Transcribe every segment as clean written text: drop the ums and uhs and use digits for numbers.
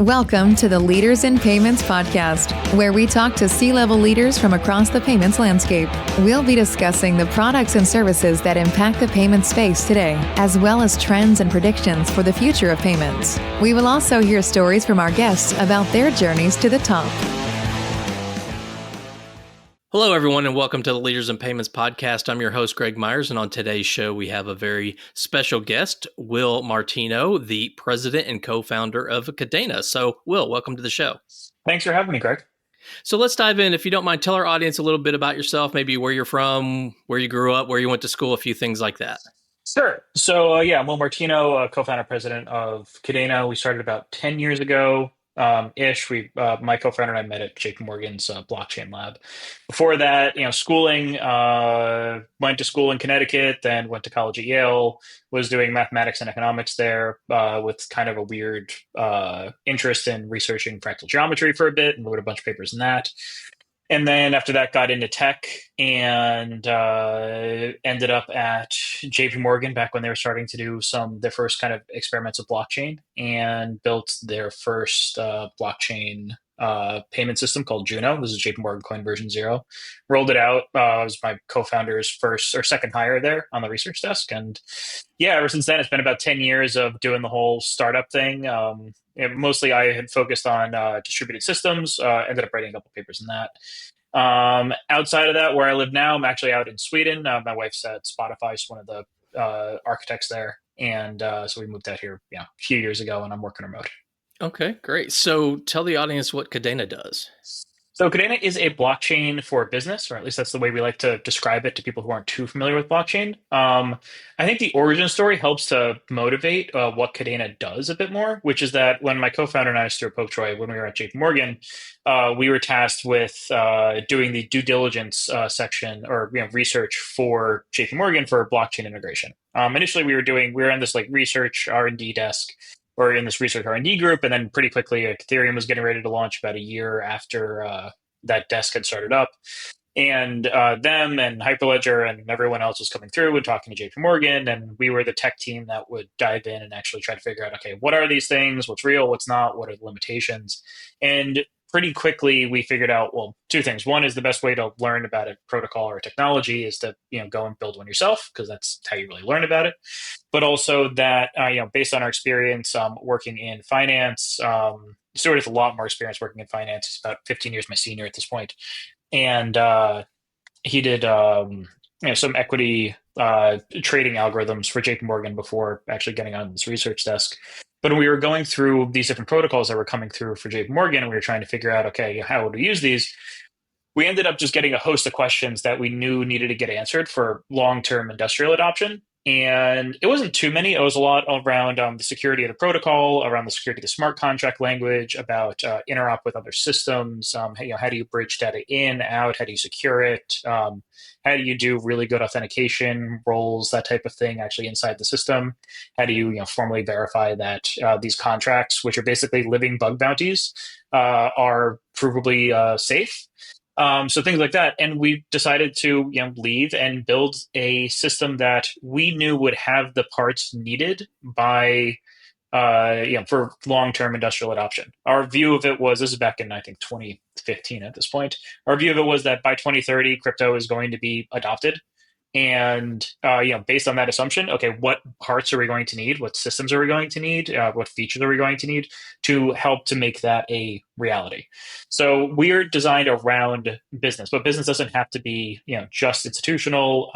Welcome to the Leaders in Payments podcast, where we talk to C-level leaders from across the payments landscape. We'll be discussing the products and services that impact the payment space today, as well as trends and predictions for the future of payments. We will also hear stories from our guests about their journeys to the top. Hello, everyone, and welcome to the Leaders in Payments podcast. I'm your host, Greg Myers, and on today's show, we have a very special guest, Will Martino, the president and co-founder of Kadena. So, Will, welcome to the show. Thanks for having me, Greg. So let's dive in. If you don't mind, tell our audience a little bit about yourself, maybe where you're from, where you grew up, where you went to school, a few things like that. Sure. So, I'm Will Martino, co-founder president of Kadena. We started about 10 years ago. My co-founder and I met at JP Morgan's blockchain lab. Before that, schooling, went to school in Connecticut, then went to college at Yale, was doing mathematics and economics there, with kind of a weird interest in researching fractal geometry for a bit, and wrote a bunch of papers in that. And then after that, got into tech and ended up at JP Morgan back when they were starting to do their first kind of experiments with blockchain, and built their first blockchain payment system called Juno. This is JP Morgan Coin version 0. Rolled it out. I was my co-founder's first or second hire there on the research desk. And ever since then, it's been about 10 years of doing the whole startup thing. Mostly I had focused on distributed systems, ended up writing a couple papers in that. Outside of that, where I live now, I'm actually out in Sweden. My wife's at Spotify, she's one of the architects there. And so we moved out here a few years ago, and I'm working remote. Okay, great. So tell the audience what Kadena does. So Kadena is a blockchain for business, or at least that's the way we like to describe it to people who aren't too familiar with blockchain. I think the origin story helps to motivate what Kadena does a bit more, which is that when my co-founder and I, Stuart Popetroy, when we were at JP Morgan, we were tasked with doing the due diligence section or research for JP Morgan for blockchain integration. Initially, we were in this research R&D desk, or in this research R&D group, and then pretty quickly Ethereum was getting ready to launch about a year after that desk had started up. And them and Hyperledger and everyone else was coming through and talking to JP Morgan, and we were the tech team that would dive in and actually try to figure out, okay, what are these things? What's real? What's not? What are the limitations? And pretty quickly, we figured out, well, two things. One is the best way to learn about a protocol or a technology is to go and build one yourself, because that's how you really learn about it. But also that, based on our experience working in finance, Stuart has a lot more experience working in finance. He's about 15 years my senior at this point. And he did some equity trading algorithms for JP Morgan before actually getting on this research desk. But when we were going through these different protocols that were coming through for JP Morgan, and we were trying to figure out, okay, how would we use these? We ended up just getting a host of questions that we knew needed to get answered for long-term industrial adoption. And it wasn't too many. It was a lot around the security of the protocol, around the security of the smart contract language, about interop with other systems. How do you bridge data in, out? How do you secure it? How do you do really good authentication roles, that type of thing, actually inside the system? How do you formally verify that these contracts, which are basically living bug bounties, are provably safe? So things like that. And we decided to leave and build a system that we knew would have the parts needed by for long-term industrial adoption. Our view of it was, this is back in, I think, 2015 at this point. Our view of it was that by 2030, crypto is going to be adopted. And, based on that assumption, okay, what parts are we going to need? What systems are we going to need? What features are we going to need to help to make that a reality? So we're designed around business, but business doesn't have to be, just institutional,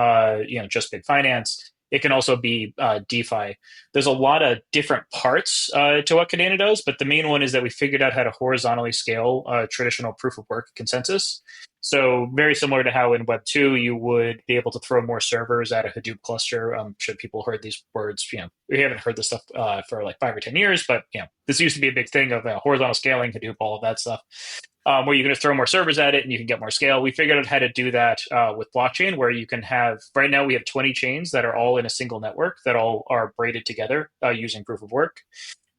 just big finance. It can also be DeFi. There's a lot of different parts to what Kadena does, but the main one is that we figured out how to horizontally scale traditional proof of work consensus. So very similar to how in Web 2, you would be able to throw more servers at a Hadoop cluster. I'm sure people heard these words. We haven't heard this stuff for 5 or 10 years, but this used to be a big thing of horizontal scaling, Hadoop, all of that stuff, where you're going to throw more servers at it and you can get more scale. We figured out how to do that with blockchain, where you can have, right now we have 20 chains that are all in a single network that all are braided together using proof of work.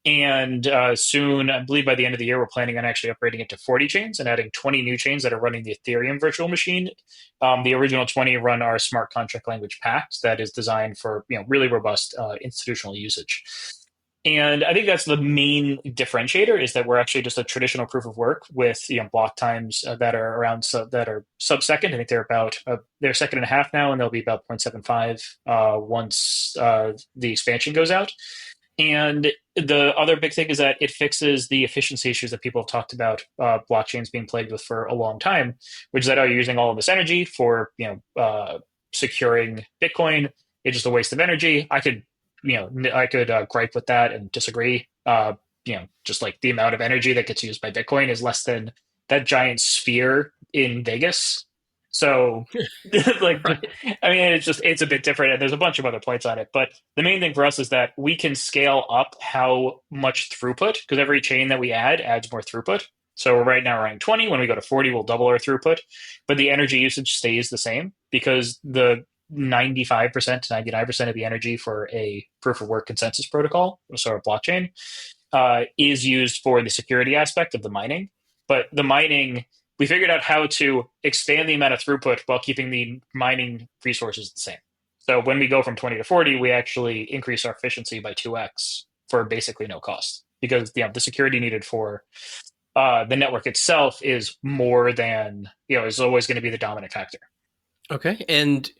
And soon, I believe by the end of the year, we're planning on actually upgrading it to 40 chains and adding 20 new chains that are running the Ethereum virtual machine. The original 20 run our smart contract language pact that is designed for really robust institutional usage. And I think that's the main differentiator, is that we're actually just a traditional proof of work with block times that are around that are sub-second. I think they're about they're second and a half now, and they'll be about 0.75 once the expansion goes out. And the other big thing is that it fixes the efficiency issues that people have talked about blockchains being plagued with for a long time, which is that you're using all of this energy for securing Bitcoin. It's just a waste of energy. I could gripe with that and disagree. Just like the amount of energy that gets used by Bitcoin is less than that giant sphere in Vegas. So, like, Right. I mean, it's a bit different, and there's a bunch of other points on it. But the main thing for us is that we can scale up how much throughput, because every chain that we add adds more throughput. So we're right now running 20. When we go to 40, we'll double our throughput, but the energy usage stays the same because the 95% to 99% of the energy for a proof of work consensus protocol, so a blockchain, is used for the security aspect of the mining. But the mining, we figured out how to expand the amount of throughput while keeping the mining resources the same. So when we go from 20 to 40, we actually increase our efficiency by 2x for basically no cost, because the security needed for the network itself is more than, is always going to be the dominant factor. Okay. And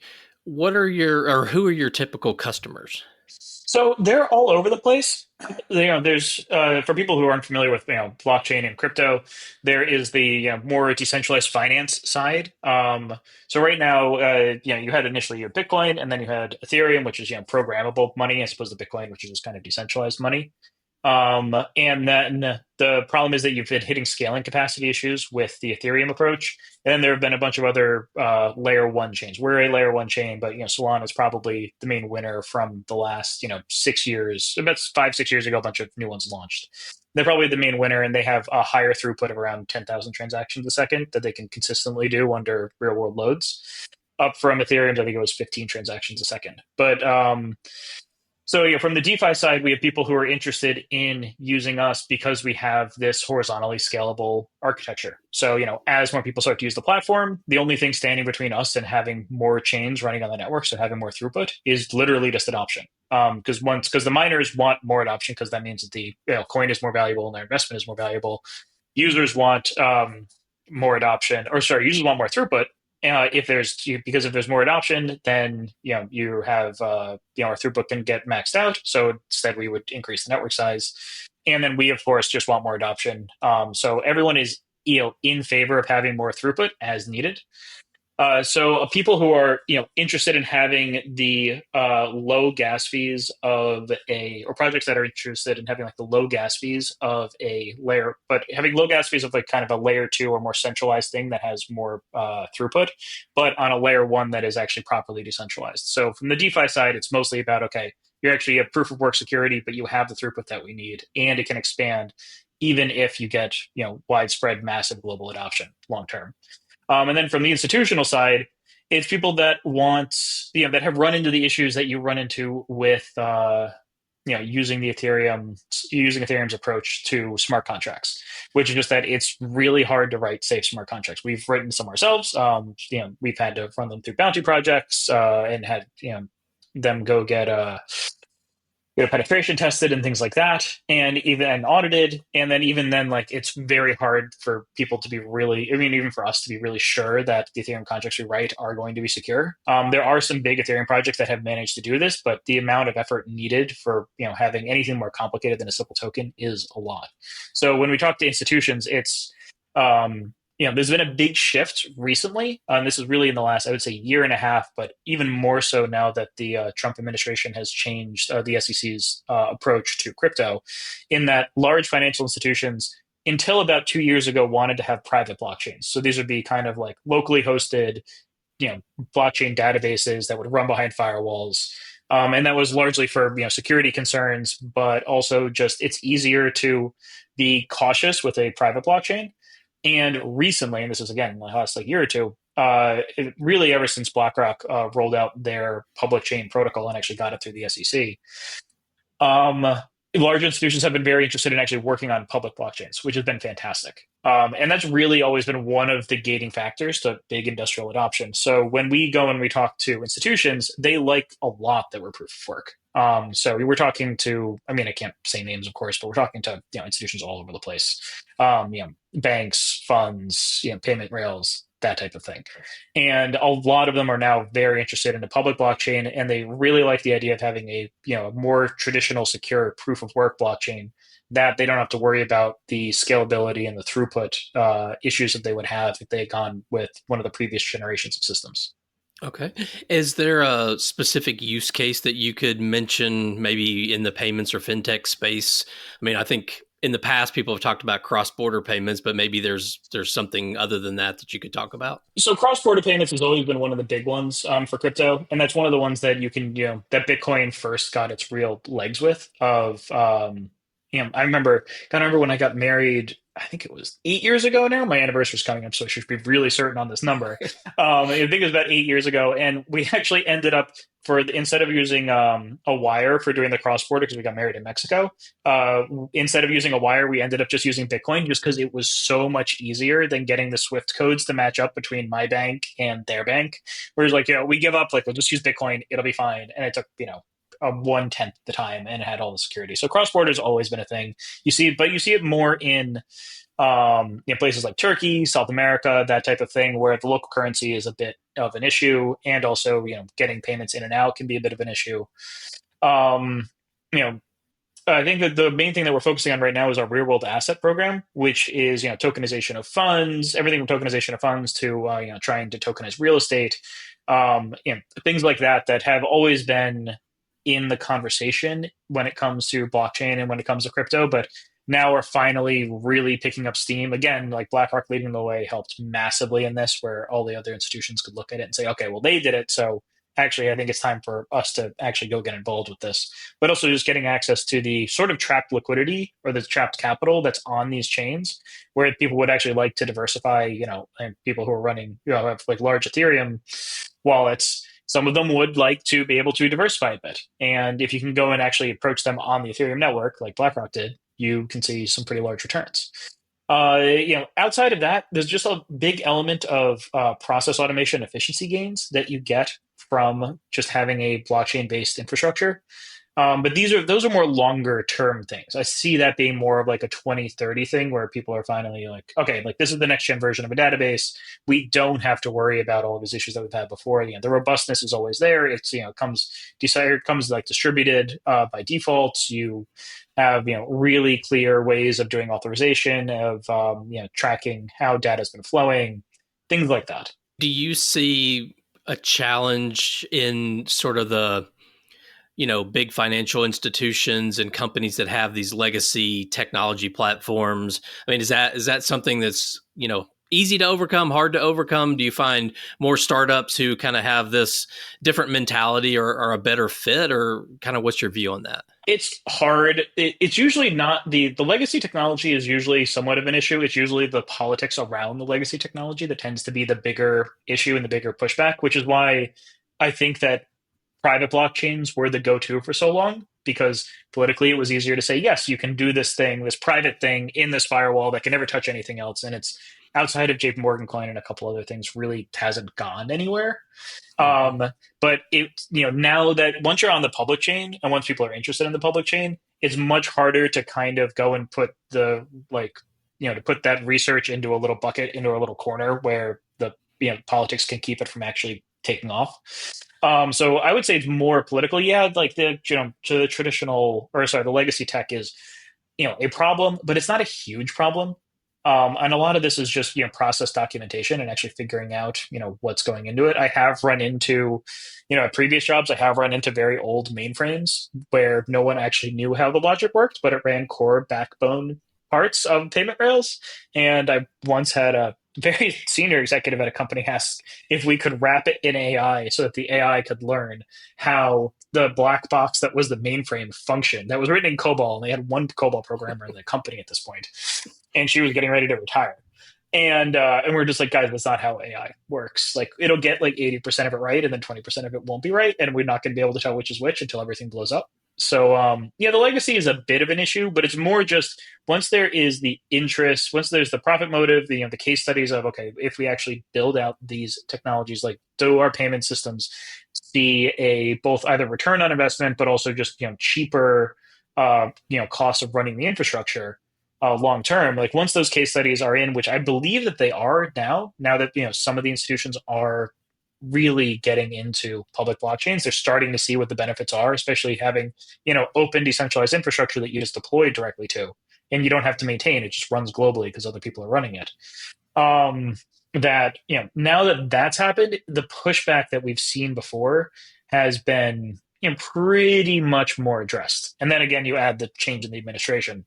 who are your typical customers? So they're all over the place. There's for people who aren't familiar with blockchain and crypto, there is the more decentralized finance side. So right now, you had initially your Bitcoin, and then you had Ethereum, which is programmable money, as opposed to Bitcoin, which is just kind of decentralized money. And then the problem is that you've been hitting scaling capacity issues with the Ethereum approach. And then there have been a bunch of other layer one chains. We're a layer one chain, but Solana is probably the main winner from the last 6 years. About 5-6 years ago, a bunch of new ones launched. They're probably the main winner, and they have a higher throughput of around 10,000 transactions a second that they can consistently do under real world loads. Up from Ethereum's, I think it was 15 transactions a second. But so from the DeFi side, we have people who are interested in using us because we have this horizontally scalable architecture. So as more people start to use the platform, the only thing standing between us and having more chains running on the network, so having more throughput, is literally just adoption. Because the miners want more adoption, because that means that the coin is more valuable and their investment is more valuable. Users want more adoption, users want more throughput. If there's more adoption, then you have our throughput can get maxed out. So instead, we would increase the network size, and then we of course just want more adoption. So everyone is in favor of having more throughput as needed. So people who are interested in having the low gas fees or projects that are interested in having like the low gas fees of a layer, but having low gas fees of like kind of a layer 2 or more centralized thing that has more throughput, but on a layer 1 that is actually properly decentralized. So from the DeFi side, it's mostly about, okay, you actually have proof of work security, but you have the throughput that we need, and it can expand even if you get widespread massive global adoption long term. And then from the institutional side, it's people that want, that have run into the issues that you run into with, using Ethereum's approach to smart contracts, which is just that it's really hard to write safe smart contracts. We've written some ourselves. We've had to run them through bounty projects and had them go get penetration tested and things like that, and even audited. And then even then, like, it's very hard for people to be really, even for us to be really sure that the Ethereum contracts we write are going to be secure. There are some big Ethereum projects that have managed to do this, but the amount of effort needed for having anything more complicated than a simple token is a lot. So when we talk to institutions, it's there's been a big shift recently. This is really in the last, I would say, year and a half, but even more so now that the Trump administration has changed the SEC's approach to crypto, in that large financial institutions, until about 2 years ago, wanted to have private blockchains. So these would be kind of like locally hosted, blockchain databases that would run behind firewalls. And that was largely for security concerns, but also just it's easier to be cautious with a private blockchain. And recently, and this is again in the last year or two, really ever since BlackRock rolled out their public chain protocol and actually got it through the SEC, large institutions have been very interested in actually working on public blockchains, which has been fantastic. And that's really always been one of the gating factors to big industrial adoption. So when we go and we talk to institutions, they like a lot that we're proof of work. So we were talking to, I mean, I can't say names, of course, but we're talking to institutions all over the place, banks, funds, payment rails, that type of thing. And a lot of them are now very interested in the public blockchain, and they really like the idea of having a more traditional, secure proof of work blockchain that they don't have to worry about the scalability and the throughput issues that they would have if they had gone with one of the previous generations of systems. Okay. Is there a specific use case that you could mention maybe in the payments or fintech space? I mean, I think in the past people have talked about cross-border payments, but maybe there's something other than that that you could talk about. So cross-border payments has always been one of the big ones for crypto, and that's one of the ones that you can, that Bitcoin first got its real legs with. I remember when I got married. I think it was 8 years ago now. My anniversary is coming up, so I should be really certain on this number. I think it was about 8 years ago, and we actually ended up instead of using a wire for doing the cross-border because we got married in Mexico. Instead of using a wire, we ended up just using Bitcoin just because it was so much easier than getting the Swift codes to match up between my bank and their bank. Whereas, we give up, we'll just use Bitcoin, it'll be fine. And it took, a 1/10 the time, and it had all the security. So cross-border has always been a thing. You see it more in places like Turkey, South America, that type of thing, where the local currency is a bit of an issue, and also getting payments in and out can be a bit of an issue. I think that the main thing that we're focusing on right now is our real world asset program, which is tokenization of funds, everything from tokenization of funds to trying to tokenize real estate, things like that have always been in the conversation when it comes to blockchain and when it comes to crypto, but now we're finally really picking up steam. Again, like BlackRock leading the way helped massively in this, where all the other institutions could look at it and say, okay, well, they did it, so actually I think it's time for us to actually go get involved with this. But also just getting access to the sort of trapped liquidity or the trapped capital that's on these chains, where people would actually like to diversify, and people who are running, have large Ethereum wallets, some of them would like to be able to diversify a bit. And if you can go and actually approach them on the Ethereum network, like BlackRock did, you can see some pretty large returns. Outside of that, there's just a big element of process automation efficiency gains that you get from just having a blockchain-based infrastructure. But those are more longer term things. I see that being more of like a 2030 thing where people are finally like, okay, this is the next gen version of a database. We don't have to worry about all of these issues that we've had before. The robustness is always there. It's, comes distributed by default. You have, really clear ways of doing authorization, of, tracking how data has been flowing, things like that. Do you see a challenge in sort of the big financial institutions and companies that have these legacy technology platforms? I mean, is that something that's, easy to overcome, hard to overcome? Do you find more startups who kind of have this different mentality or a better fit, or kind of what's your view on that? It's hard. It's usually not the legacy technology is usually somewhat of an issue. It's usually the politics around the legacy technology that tends to be the bigger issue and the bigger pushback, which is why I think that private blockchains were the go-to for so long, because politically it was easier to say, yes, you can do this thing, this private thing in this firewall that can never touch anything else. And it's outside of JP Morgan Coin and a couple other things really hasn't gone anywhere. But it, now that once you're on the public chain and once people are interested in the public chain, it's much harder to kind of go and put to put that research into a little bucket, into a little corner where the politics can keep it from actually taking off. So I would say it's more political. Yeah, the traditional, the legacy tech is, a problem, but it's not a huge problem. And a lot of this is just, process documentation and actually figuring out, what's going into it. I have run into, at previous jobs, I have run into very old mainframes where no one actually knew how the logic worked, but it ran core backbone parts of payment rails. And I once had a very senior executive at a company asked if we could wrap it in AI so that the AI could learn how the black box that was the mainframe functioned. That was written in COBOL, and they had one COBOL programmer in the company at this point, and she was getting ready to retire. And we're just like, guys, that's not how AI works. It'll get 80% of it right, and then 20% of it won't be right, and we're not going to be able to tell which is which until everything blows up. So, the legacy is a bit of an issue, but it's more just once there is the interest, once there's the profit motive, the case studies of, okay, if we actually build out these technologies, do our payment systems see a both either return on investment, but also just cheaper cost of running the infrastructure long term. Like once those case studies are in, which I believe that they are now that some of the institutions are really getting into public blockchains, they're starting to see what the benefits are, especially having open decentralized infrastructure that you just deploy directly to, and you don't have to maintain it; just runs globally because other people are running it. That now that that's happened, the pushback that we've seen before has been pretty much more addressed. And then again, you add the change in the administration.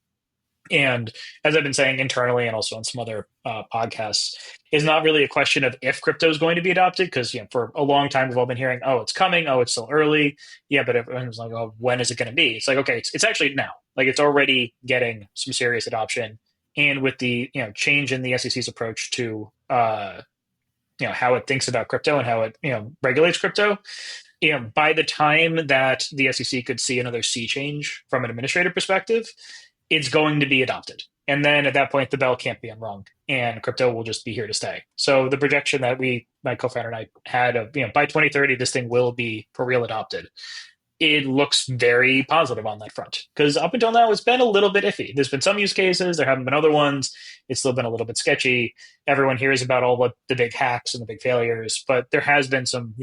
And as I've been saying internally and also on some other podcasts, is not really a question of if crypto is going to be adopted, because for a long time we've all been hearing, oh, it's coming, oh, it's still early, but everyone's like, oh, when is it going to be? It's like, okay, it's actually now, like it's already getting some serious adoption, and with the change in the SEC's approach to how it thinks about crypto and how it regulates crypto. By the time that the SEC could see another sea change from an administrative perspective, it's going to be adopted. And then at that point, the bell can't be unrung and crypto will just be here to stay. So the projection that my co-founder and I had of, by 2030, this thing will be for real adopted. It looks very positive on that front, because up until now, it's been a little bit iffy. There's been some use cases. There haven't been other ones. It's still been a little bit sketchy. Everyone hears about all the big hacks and the big failures, but there has been some,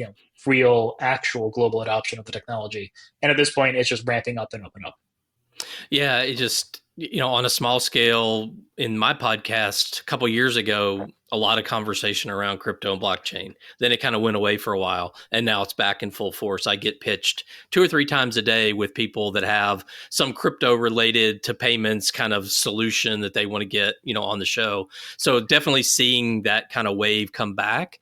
real, actual global adoption of the technology. And at this point, it's just ramping up and up and up. Yeah, it just, on a small scale, in my podcast a couple of years ago, a lot of conversation around crypto and blockchain. Then it kind of went away for a while, and now it's back in full force. I get pitched 2 or 3 times a day with people that have some crypto related to payments kind of solution that they want to get, on the show. So definitely seeing that kind of wave come back.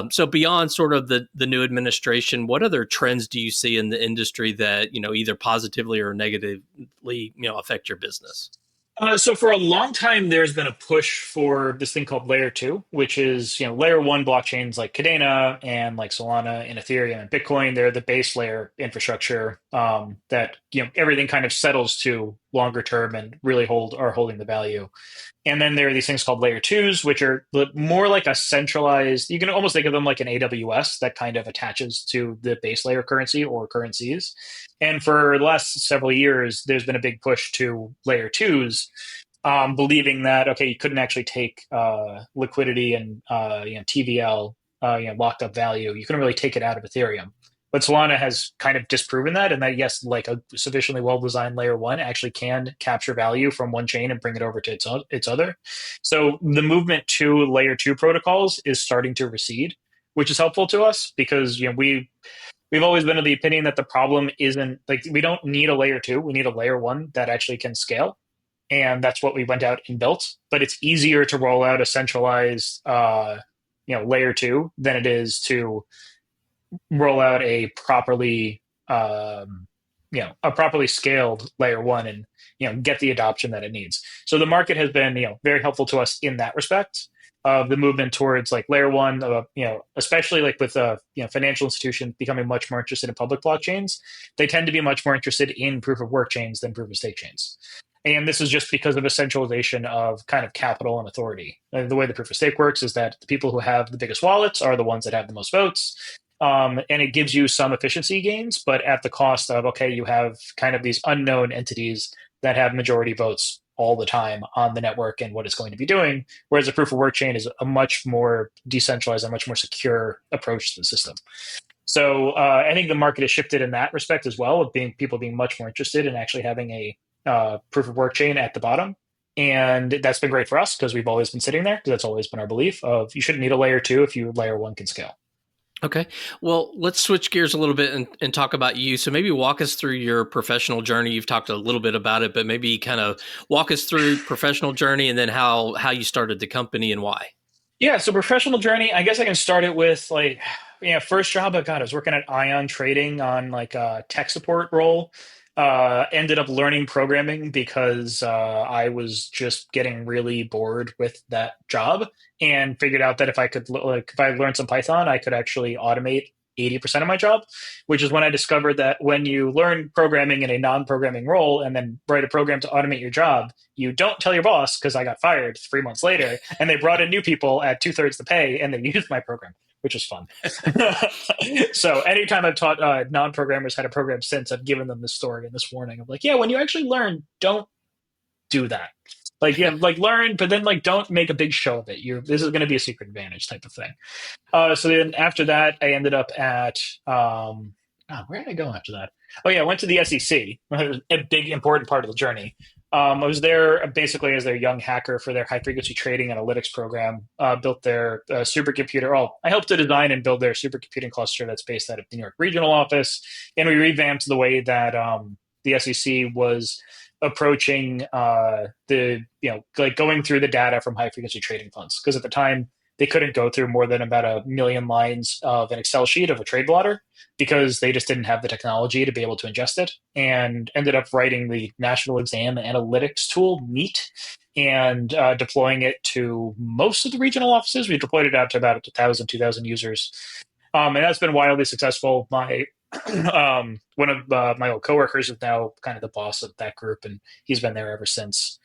So beyond sort of the new administration, what other trends do you see in the industry that, either positively or negatively, affect your business? So for a long time, there's been a push for this thing called layer 2, which is, layer 1 blockchains like Kadena and like Solana and Ethereum and Bitcoin. They're the base layer infrastructure that, everything kind of settles to longer term and really are holding the value. And then there are these things called layer 2s, which are more like a centralized, you can almost think of them like an AWS that kind of attaches to the base layer currency or currencies. And for the last several years, there's been a big push to layer 2s, believing that, okay, you couldn't actually take liquidity and TVL, locked up value. You couldn't really take it out of Ethereum. But Solana has kind of disproven that, and that, yes, like a sufficiently well-designed layer 1 actually can capture value from one chain and bring it over to its other. So the movement to layer 2 protocols is starting to recede, which is helpful to us because we've always been of the opinion that the problem isn't like we don't need a layer 2, we need a layer 1 that actually can scale. And that's what we went out and built. But it's easier to roll out a centralized layer 2 than it is to roll out a properly scaled layer 1 and get the adoption that it needs. So the market has been very helpful to us in that respect of the movement towards like layer 1, especially like with financial institutions becoming much more interested in public blockchains. They tend to be much more interested in proof of work chains than proof of stake chains. And this is just because of a centralization of kind of capital and authority. The way the proof of stake works is that the people who have the biggest wallets are the ones that have the most votes. And it gives you some efficiency gains, but at the cost of, okay, you have kind of these unknown entities that have majority votes all the time on the network and what it's going to be doing. Whereas a proof of work chain is a much more decentralized and much more secure approach to the system. So I think the market has shifted in that respect as well, of people being much more interested in actually having a proof of work chain at the bottom. And that's been great for us because we've always been sitting there, because that's always been our belief of you shouldn't need a layer 2 if your layer 1 can scale. Okay. Well, let's switch gears a little bit and talk about you. So maybe walk us through your professional journey. You've talked a little bit about it, but maybe kind of walk us through professional journey and then how you started the company and why. Yeah. So professional journey, I guess I can start it with first job I was working at Ion Trading on like a tech support role. Ended up learning programming because I was just getting really bored with that job, and figured out that if I learned some Python, I could actually automate 80% of my job, which is when I discovered that when you learn programming in a non-programming role and then write a program to automate your job, you don't tell your boss, because I got fired 3 months later and they brought in new people at 2/3 the pay and they used my program. which was fun. So anytime I've taught non-programmers how to program since, I've given them this story and this warning of like, yeah, when you actually learn, don't do that. Like, yeah, like learn, but then like don't make a big show of it. This is going to be a secret advantage type of thing. So then after that, I ended up at where did I go after that? Oh yeah, I went to the SEC. A big important part of the journey. I was there basically as their young hacker for their high frequency trading analytics program. Built their supercomputer. Oh, I helped to design and build their supercomputing cluster that's based out of the New York regional office, and we revamped the way that the SEC was approaching like going through the data from high frequency trading funds, because at the time they couldn't go through more than about 1 million lines of an Excel sheet of a trade blotter because they just didn't have the technology to be able to ingest it, and ended up writing the national exam analytics tool NEAT and deploying it to most of the regional offices. We deployed it out to about 1,000, 2,000 users. And that's been wildly successful. My one of my old coworkers is now kind of the boss of that group, and he's been there ever since.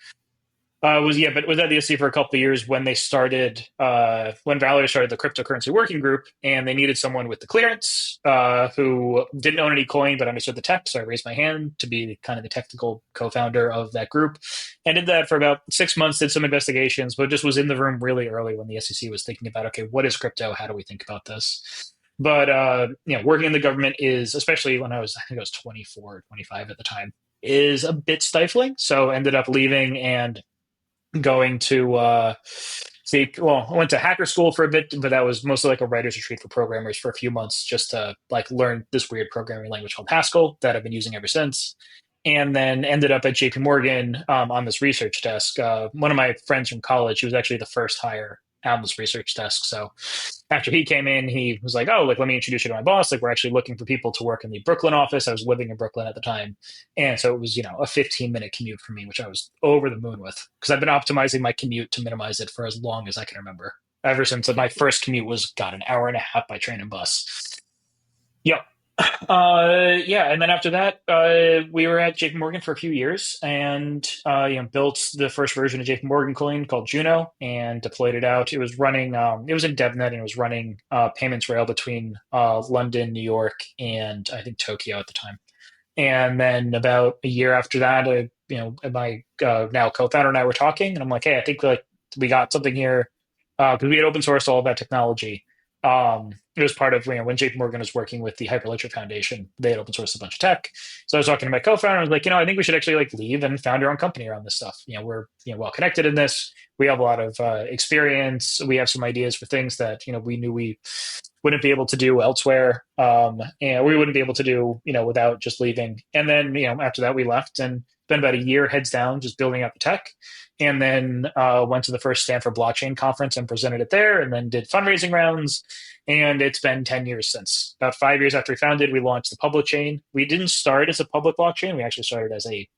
But was at the SC for a couple of years when they started, when Valerie started the cryptocurrency working group, and they needed someone with the clearance who didn't own any coin but understood the tech. So I raised my hand to be kind of the technical co-founder of that group, and did that for about 6 months. Did some investigations, but just was in the room really early when the SEC was thinking about, okay, what is crypto? How do we think about this? But working in the government is, especially when I think I was 24, 25 at the time, is a bit stifling. So ended up leaving and going to I went to hacker school for a bit, but that was mostly like a writer's retreat for programmers for a few months, just to like learn this weird programming language called Haskell that I've been using ever since. And then ended up at JP Morgan on this research desk. One of my friends from college, he was actually the first hire on this research desk. So after he came in, he was like, oh, like, let me introduce you to my boss. Like, we're actually looking for people to work in the Brooklyn office. I was living in Brooklyn at the time. And so it was, a 15-minute commute for me, which I was over the moon with, because I've been optimizing my commute to minimize it for as long as I can remember. Ever since my first commute was, an hour and a half by train and bus. Yep. And then after that, we were at JP Morgan for a few years, and built the first version of JP Morgan coin called Juno and deployed it out. It was running, it was in DevNet, and it was running payments rail between London, New York, and I think Tokyo at the time. And then about a year after that, my now co-founder and I were talking, and I'm like, hey, I think like we got something here, because we had open sourced all of that technology. It was part of when JP Morgan was working with the Hyperledger Foundation. They had open sourced a bunch of tech. So I was talking to my co-founder. I was like, I think we should actually like leave and found our own company around this stuff. We're well connected in this. We have a lot of experience. We have some ideas for things that we knew we wouldn't be able to do elsewhere, and we wouldn't be able to do without just leaving. And then after that we left and spent about a year heads down just building out the tech. And then went to the first Stanford blockchain conference and presented it there, and then did fundraising rounds. And it's been 10 years since. About 5 years after we founded, we launched the public chain. We didn't start as a public blockchain. We actually started as a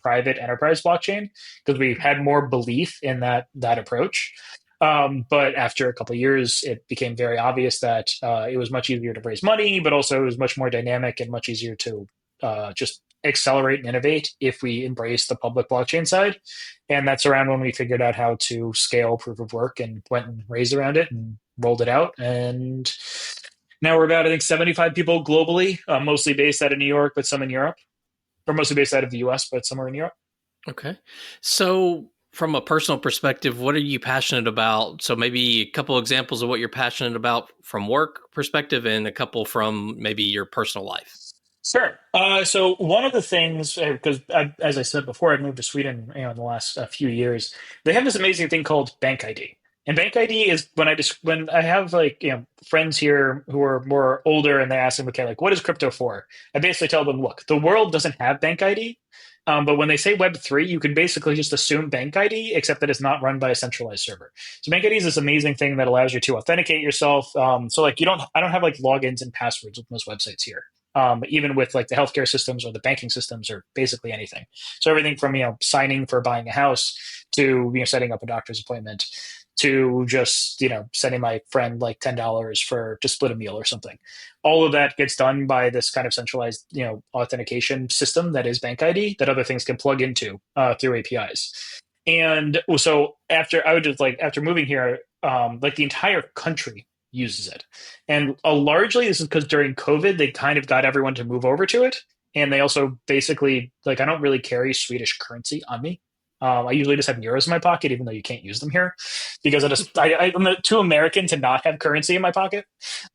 private enterprise blockchain because we had more belief in that approach. But after a couple of years, it became very obvious that it was much easier to raise money, but also it was much more dynamic and much easier to just accelerate and innovate if we embrace the public blockchain side. And that's around when we figured out how to scale proof of work and went and raised around it and rolled it out. And now we're about, I think, 75 people globally, mostly based out of New York, but some in Europe, or mostly based out of the US, but somewhere in Europe. Okay. So from a personal perspective, what are you passionate about? So maybe a couple examples of what you're passionate about from work perspective, and a couple from maybe your personal life. Sure. So one of the things, because as I said before, I've moved to Sweden in the last few years. They have this amazing thing called Bank ID, and Bank ID is when I have friends here who are more older, and they ask them, okay, like what is crypto for? I basically tell them, look, the world doesn't have Bank ID, but when they say Web3, you can basically just assume Bank ID, except that it's not run by a centralized server. So Bank ID is this amazing thing that allows you to authenticate yourself. So like I don't have like logins and passwords with most websites here. Even with like the healthcare systems or the banking systems or basically anything. So everything from, signing for buying a house to, setting up a doctor's appointment to just, sending my friend like $10 to split a meal or something. All of that gets done by this kind of centralized, authentication system that is Bank ID that other things can plug into through APIs. And so after moving here, like the entire country uses it. And largely this is because during COVID, they kind of got everyone to move over to it. And they also basically, like, I don't really carry Swedish currency on me. I usually just have euros in my pocket, even though you can't use them here, because I'm too American to not have currency in my pocket.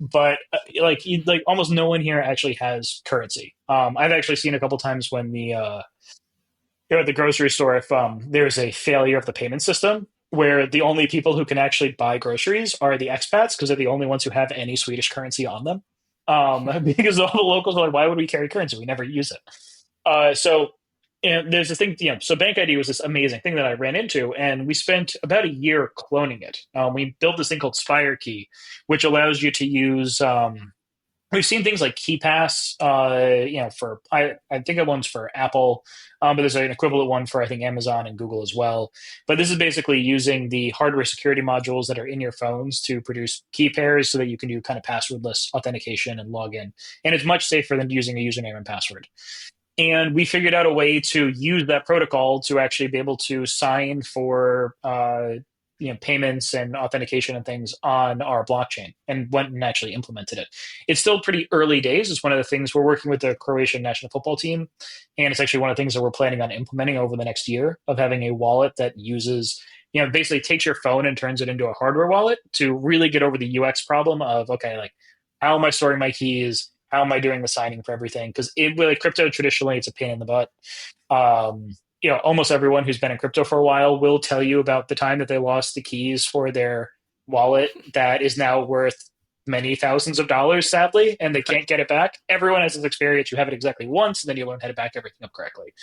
But like almost no one here actually has currency. I've actually seen a couple times when at the grocery store, if there's a failure of the payment system, where the only people who can actually buy groceries are the expats, because they're the only ones who have any Swedish currency on them. Because all the locals are like, why would we carry currency? We never use it. So and there's this thing, so Bank ID was this amazing thing that I ran into, and we spent about a year cloning it. We built this thing called Spire Key, which allows you to use, we've seen things like KeyPass, for, I think that one's for Apple, but there's an equivalent one for, I think, Amazon and Google as well. But this is basically using the hardware security modules that are in your phones to produce key pairs so that you can do kind of passwordless authentication and login. And it's much safer than using a username and password. And we figured out a way to use that protocol to actually be able to sign for payments and authentication and things on our blockchain, and went and actually implemented it. It's still pretty early days. It's one of the things we're working with the Croatian national football team. And it's actually one of the things that we're planning on implementing over the next year, of having a wallet that uses, basically takes your phone and turns it into a hardware wallet to really get over the UX problem of, okay, like, how am I storing my keys? How am I doing the signing for everything? Because crypto traditionally, it's a pain in the butt. Almost everyone who's been in crypto for a while will tell you about the time that they lost the keys for their wallet that is now worth many thousands of dollars, sadly, and they can't get it back. Everyone has this experience. You have it exactly once, and then you learn how to back everything up correctly.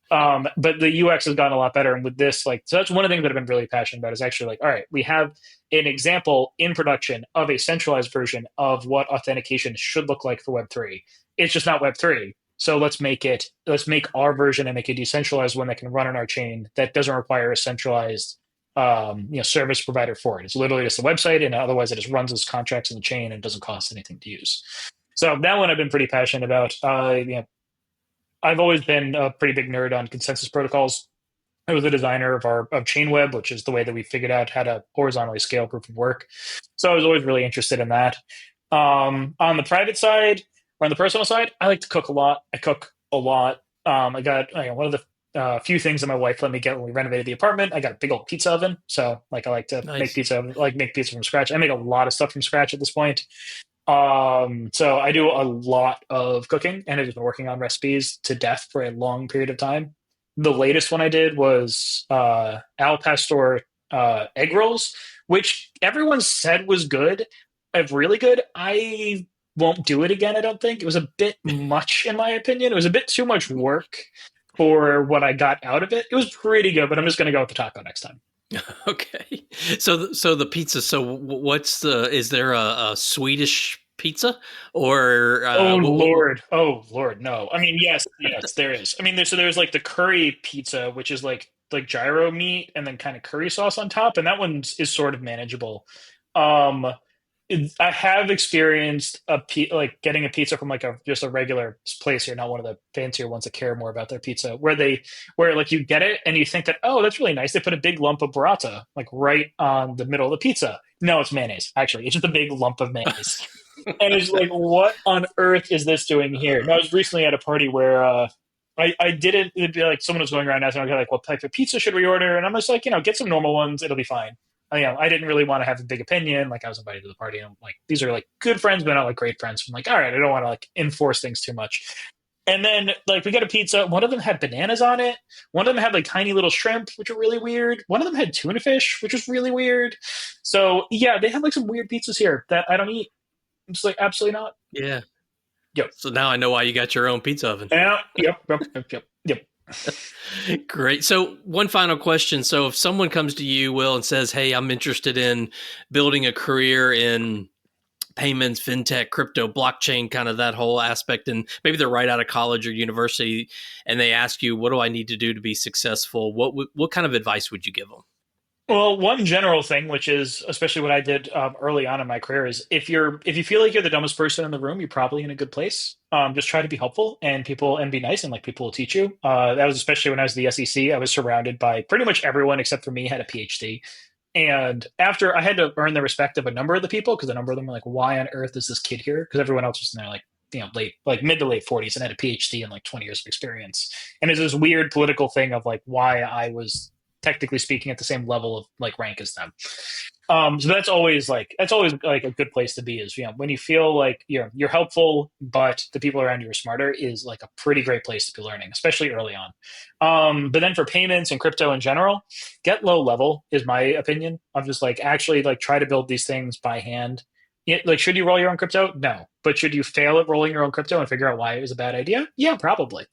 But the UX has gotten a lot better. And with this, so that's one of the things that I've been really passionate about, is actually all right, we have an example in production of a centralized version of what authentication should look like for Web3. It's just not Web3. So let's make our version and make a decentralized one that can run on our chain that doesn't require a centralized service provider for it. It's literally just a website, and otherwise it just runs as contracts in the chain and doesn't cost anything to use. So that one I've been pretty passionate about. I've always been a pretty big nerd on consensus protocols. I was the designer of ChainWeb, which is the way that we figured out how to horizontally scale proof of work. So I was always really interested in that. On the private side, or on the personal side, I like to cook a lot. I cook a lot. I got one of the few things that my wife let me get when we renovated the apartment. I got a big old pizza oven. So I like to make pizza from scratch. I make a lot of stuff from scratch at this point. So I do a lot of cooking, and I've just been working on recipes to death for a long period of time. The latest one I did was al pastor egg rolls, which everyone said was good, really good. I won't do it again, I don't think. It was a bit much, in my opinion. It was a bit too much work for what I got out of it. It was pretty good, but I'm just going to go with the taco next time. Okay. So the pizza, is there a Swedish pizza, or oh Lord, no. I mean, yes, there is. I mean, there's like the curry pizza, which is like gyro meat and then kind of curry sauce on top, and that one is sort of manageable. I have experienced getting a pizza from just a regular place here, not one of the fancier ones that care more about their pizza, where you get it and you think that, oh, that's really nice. They put a big lump of burrata right on the middle of the pizza. No, it's mayonnaise. Actually, it's just a big lump of mayonnaise. And it's like, what on earth is this doing here? And I was recently at a party where I didn't. It'd be like someone was going around asking, okay, what type of pizza should we order? And I'm just like, get some normal ones. It'll be fine. I didn't really want to have a big opinion. I was invited to the party, and I'm like, these are good friends, but not great friends. I'm like, all right, I don't want to enforce things too much. And then we got a pizza. One of them had bananas on it. One of them had tiny little shrimp, which are really weird. One of them had tuna fish, which was really weird. So yeah, they have some weird pizzas here that I don't eat. I'm just absolutely not. Yeah. Yep. So now I know why you got your own pizza oven. Yeah. Yep. Great. So one final question. So if someone comes to you, Will, and says, hey, I'm interested in building a career in payments, fintech, crypto, blockchain, kind of that whole aspect, and maybe they're right out of college or university, and they ask you, what do I need to do to be successful? What kind of advice would you give them? Well, one general thing, which is especially what I did early on in my career, is if you feel like you're the dumbest person in the room, you're probably in a good place. Just try to be helpful and be nice, and people will teach you. That was especially when I was at the SEC. I was surrounded by pretty much everyone except for me had a PhD, And after I had to earn the respect of a number of the people, because a number of them were like, why on earth is this kid here? Because everyone else was in their mid to late 40s and had a PhD and like 20 years of experience. And it's this weird political thing of like why I was technically speaking at the same level of like rank as them. So that's always like a good place to be, is when you feel like you're helpful, but the people around you are smarter, is like a pretty great place to be learning, especially early on. But then for payments and crypto in general, get low level is my opinion. I'm just like actually like try to build these things by hand. Like, should you roll your own crypto? No. But should you fail at rolling your own crypto and figure out why it was a bad idea? Yeah, probably.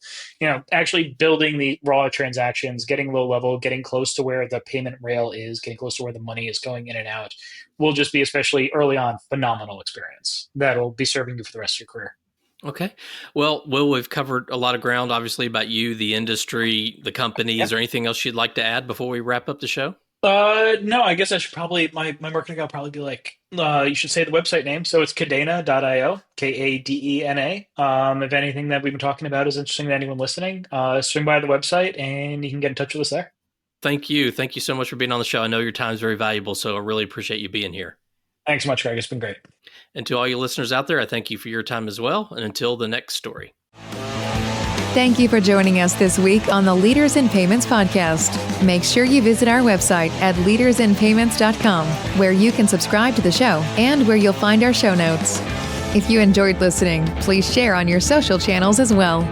Actually building the raw transactions, getting low level, getting close to where the payment rail is, getting close to where the money is going in and out will just be, especially early on, phenomenal experience that'll be serving you for the rest of your career. Okay. Well, Will, we've covered a lot of ground, obviously, about you, the industry, the company. Is there anything else you'd like to add before we wrap up the show? No, I guess I should probably, my marketing guy will probably be like, you should say the website name. So it's kadena.io, Kadena. If anything that we've been talking about is interesting to anyone listening, swing by the website and you can get in touch with us there. Thank you. Thank you so much for being on the show. I know your time is very valuable, so I really appreciate you being here. Thanks so much, Greg. It's been great. And to all you listeners out there, I thank you for your time as well. And until the next story. Thank you for joining us this week on the Leaders in Payments podcast. Make sure you visit our website at leadersinpayments.com, where you can subscribe to the show and where you'll find our show notes. If you enjoyed listening, please share on your social channels as well.